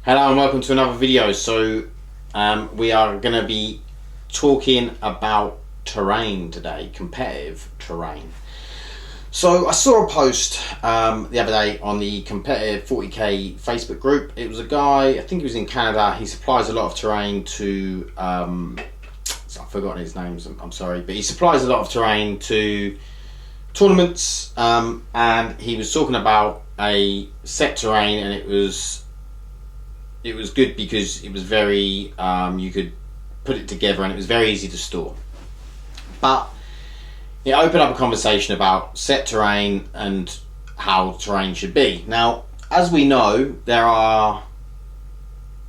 Hello and welcome to another video. So we are going to be talking about terrain today, competitive terrain. So I saw a post the other day on the competitive 40k Facebook group. It was a guy, I think he was in Canada. He supplies a lot of terrain to I've forgotten his names, I'm sorry, but he supplies a lot of terrain to tournaments, and he was talking about a set terrain, and it was good because it was very you could put it together and it was very easy to store. But it opened up a conversation about set terrain and how terrain should be. Now, as we know, there are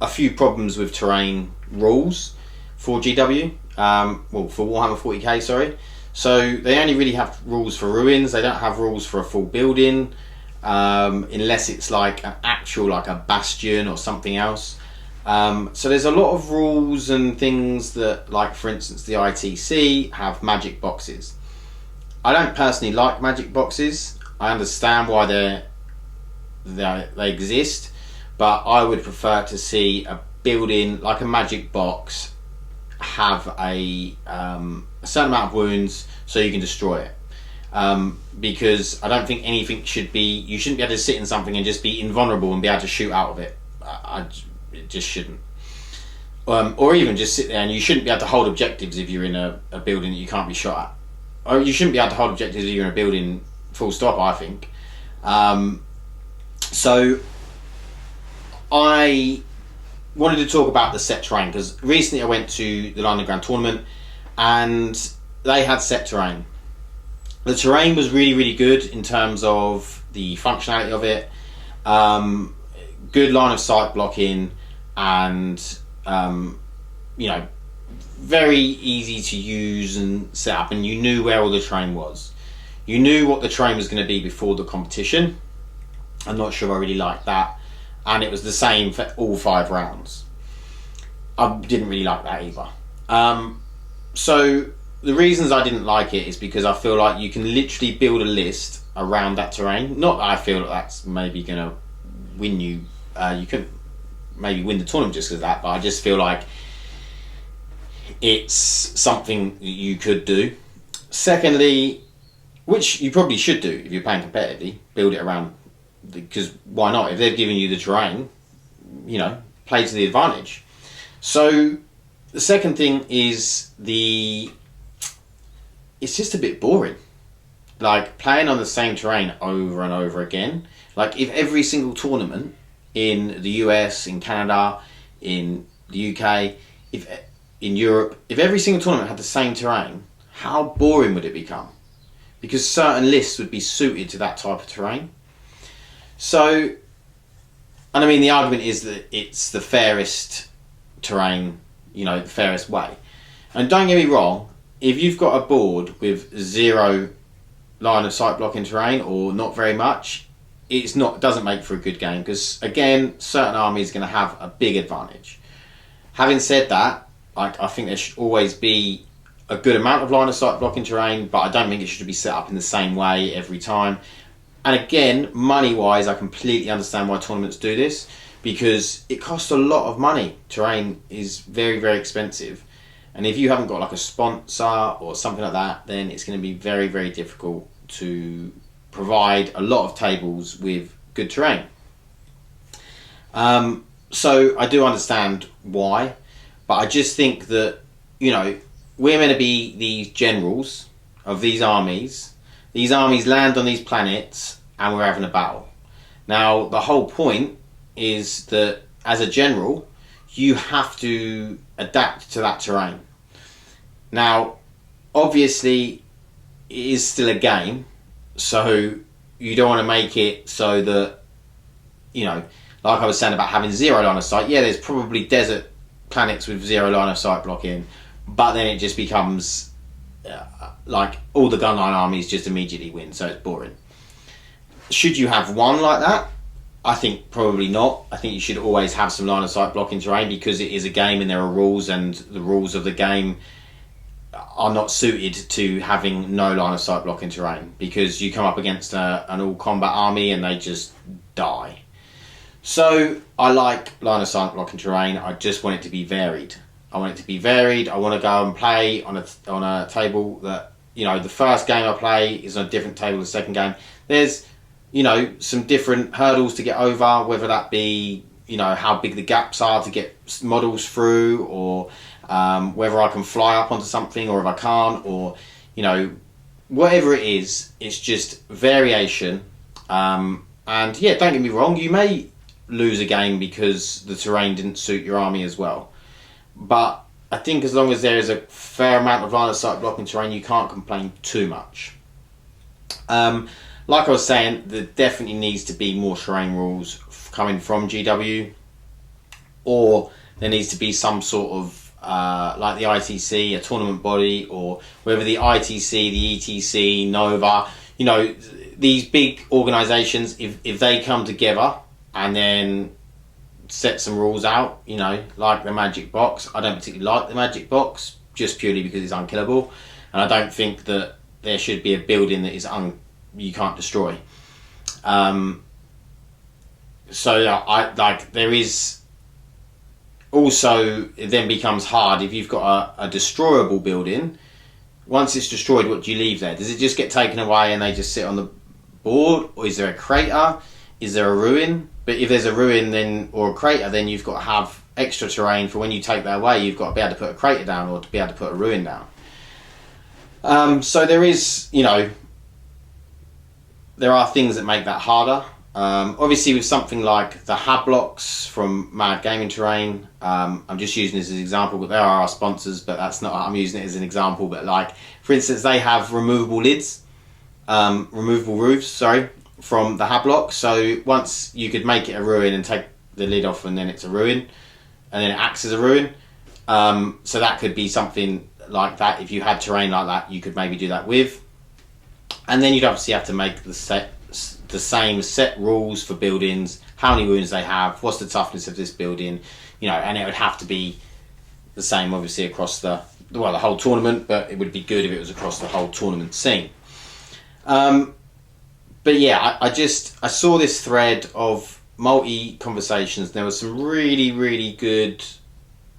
a few problems with terrain rules for GW, for Warhammer 40k, sorry. So they only really have rules for ruins. They don't have rules for a full building, unless it's like an actual, like a bastion or something else. So there's a lot of rules and things that, like for instance, the ITC have magic boxes. I don't personally like magic boxes. I understand why they exist, but I would prefer to see a building like a magic box have a certain amount of wounds so you can destroy it. Because I don't think anything should be, you shouldn't be able to sit in something and just be invulnerable and be able to shoot out of it. It just shouldn't. Or even just sit there, and you shouldn't be able to hold objectives if you're in a building that you can't be shot at. Or you shouldn't be able to hold objectives if you're in a building, full stop, I think. So I wanted to talk about the set terrain because recently I went to the London Grand Tournament and they had set terrain. The terrain was really, really good in terms of the functionality of it. Good line of sight blocking, and very easy to use and set up, and you knew where all the terrain was. You knew what the terrain was going to be before the competition. I'm not sure I really liked that, and it was the same for all 5 rounds. I didn't really like that either. So the reasons I didn't like it is because I feel like you can literally build a list around that terrain. Not that I feel that's maybe going to win you. You could maybe win the tournament just because of that, but I just feel like it's something that you could do. Secondly, which you probably should do if you're playing competitively, build it around, because why not? If they've given you the terrain, play to the advantage. So the second thing is it's just a bit boring. Like playing on the same terrain over and over again. Like if every single tournament in the US, in Canada, in the UK, in Europe, if every single tournament had the same terrain, how boring would it become? Because certain lists would be suited to that type of terrain. So, and I mean, the argument is that it's the fairest terrain, the fairest way. And don't get me wrong, if you've got a board with 0 line of sight blocking terrain or not very much, it doesn't make for a good game, because again, certain armies are going to have a big advantage. Having said that, I think there should always be a good amount of line of sight blocking terrain, but I don't think it should be set up in the same way every time. And again, money wise, I completely understand why tournaments do this, because it costs a lot of money. Terrain is very, very expensive. And if you haven't got like a sponsor or something like that, then it's going to be very, very difficult to provide a lot of tables with good terrain. So I do understand why, but I just think that, we're meant to be these generals of these armies. These armies land on these planets and we're having a battle. Now, the whole point is that as a general, you have to adapt to that terrain. Now, obviously, it is still a game, so you don't want to make it so that, like I was saying about having 0 line of sight. Yeah, there's probably desert planets with 0 line of sight blocking, but then it just becomes like all the gunline armies just immediately win, so it's boring. Should you have one like that? I think probably not. I think you should always have some line of sight blocking terrain, because it is a game and there are rules, and the rules of the game are not suited to having no line of sight blocking terrain, because you come up against an all combat army and they just die. So I like line of sight blocking terrain. I just want it to be varied. I want it to be varied. I want to go and play on a table that, you know, the first game I play is on a different table than the second game. There's, you know, some different hurdles to get over, whether that be, you know, how big the gaps are to get models through, or whether I can fly up onto something, or if I can't, or, you know, whatever it is, it's just variation. And yeah, don't get me wrong, you may lose a game because the terrain didn't suit your army as well. But I think as long as there is a fair amount of line of sight blocking terrain, you can't complain too much. Like I was saying, there definitely needs to be more terrain rules coming from GW, or there needs to be some sort of like the ITC, a tournament body, or whether the ITC, the ETC, Nova, you know, these big organisations, if they come together and then set some rules out, you know, like the Magic Box. I don't particularly like the Magic Box, just purely because it's unkillable, and I don't think that there should be a building that is you can't destroy. So I like, there is also, it then becomes hard if you've got a destroyable building. Once it's destroyed, what do you leave there? Does it just get taken away and they just sit on the board, or is there a crater? Is there a ruin? But if there's a ruin then, or a crater, then you've got to have extra terrain for when you take that away. You've got to be able to put a crater down, or to be able to put a ruin down. So there is, you know, there are things that make that harder. Obviously, with something like the hab blocks from Mad Gaming Terrain, I'm just using this as an example, but they are our sponsors, but that's not, I'm using it as an example. But like, for instance, they have removable lids, removable roofs, sorry, from the hab block. So once you could make it a ruin and take the lid off, and then it's a ruin, and then it acts as a ruin. So that could be something like that. If you had terrain like that, you could maybe do that with. And then you'd obviously have to make the same set rules for buildings, how many ruins they have, what's the toughness of this building, you know, and it would have to be the same obviously across the whole tournament, but it would be good if it was across the whole tournament scene. But yeah, I saw this thread of multi conversations. There was some really good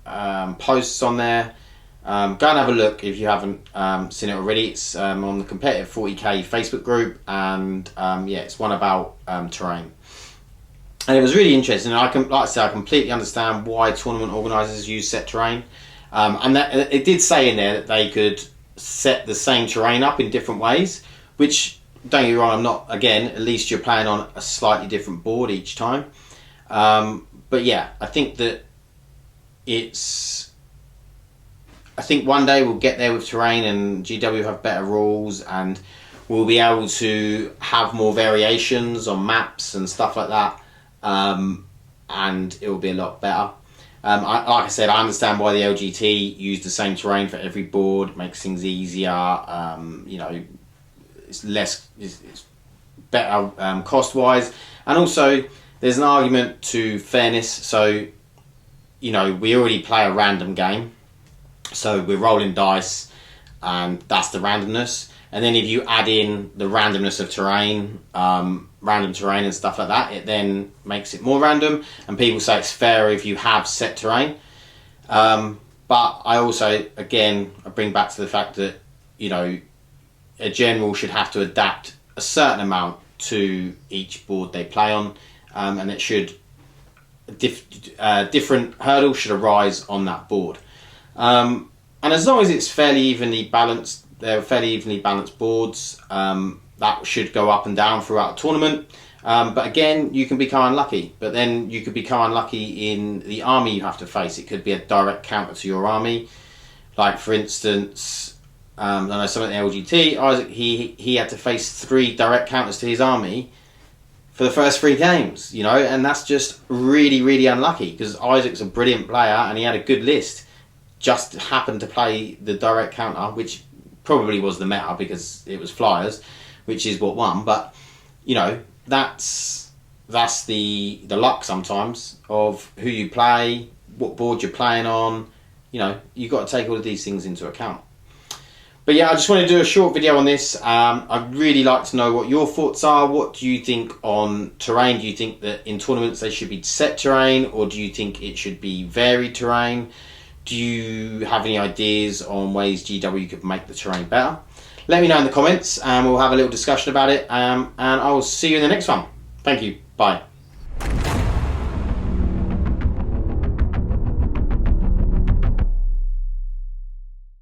posts on there. Go and have a look if you haven't seen it already. It's on the Competitive 40k Facebook group, and yeah, it's one about terrain. And it was really interesting. And like I said, I completely understand why tournament organisers use set terrain. And that, it did say in there that they could set the same terrain up in different ways, which, don't get me wrong, I'm not, again, at least you're playing on a slightly different board each time. But yeah, I think that I think one day we'll get there with terrain, and GW have better rules, and we'll be able to have more variations on maps and stuff like that, and it will be a lot better. Like I said, I understand why the LGT use the same terrain for every board. It makes things easier. You know, it's better cost-wise, and also there's an argument to fairness. So, you know, we already play a random game, so we're rolling dice, and that's the randomness. And then if you add in the randomness of terrain, random terrain and stuff like that, it then makes it more random. And people say it's fairer if you have set terrain. But I also, again, I bring back to the fact that, you know, a general should have to adapt a certain amount to each board they play on, and it should different hurdles should arise on that board. And as long as it's fairly evenly balanced, they're fairly evenly balanced boards, that should go up and down throughout the tournament. But again, you can become unlucky. But then you could become unlucky in the army you have to face. It could be a direct counter to your army. Like, for instance, I know someone at the LGT, Isaac, he had to face 3 direct counters to his army for the first 3 games, you know, and that's just really unlucky, because Isaac's a brilliant player and he had a good list. Just happened to play the direct counter, which probably was the meta because it was flyers, which is what won. But, you know, that's the luck sometimes of who you play, what board you're playing on. You know, you've got to take all of these things into account. But yeah, I just want to do a short video on this. I'd really like to know what your thoughts are. What do you think on terrain? Do you think that in tournaments they should be set terrain, or do you think it should be varied terrain? Do you have any ideas on ways GW could make the terrain better? Let me know in the comments and we'll have a little discussion about it. And I will see you in the next one. Thank you. Bye.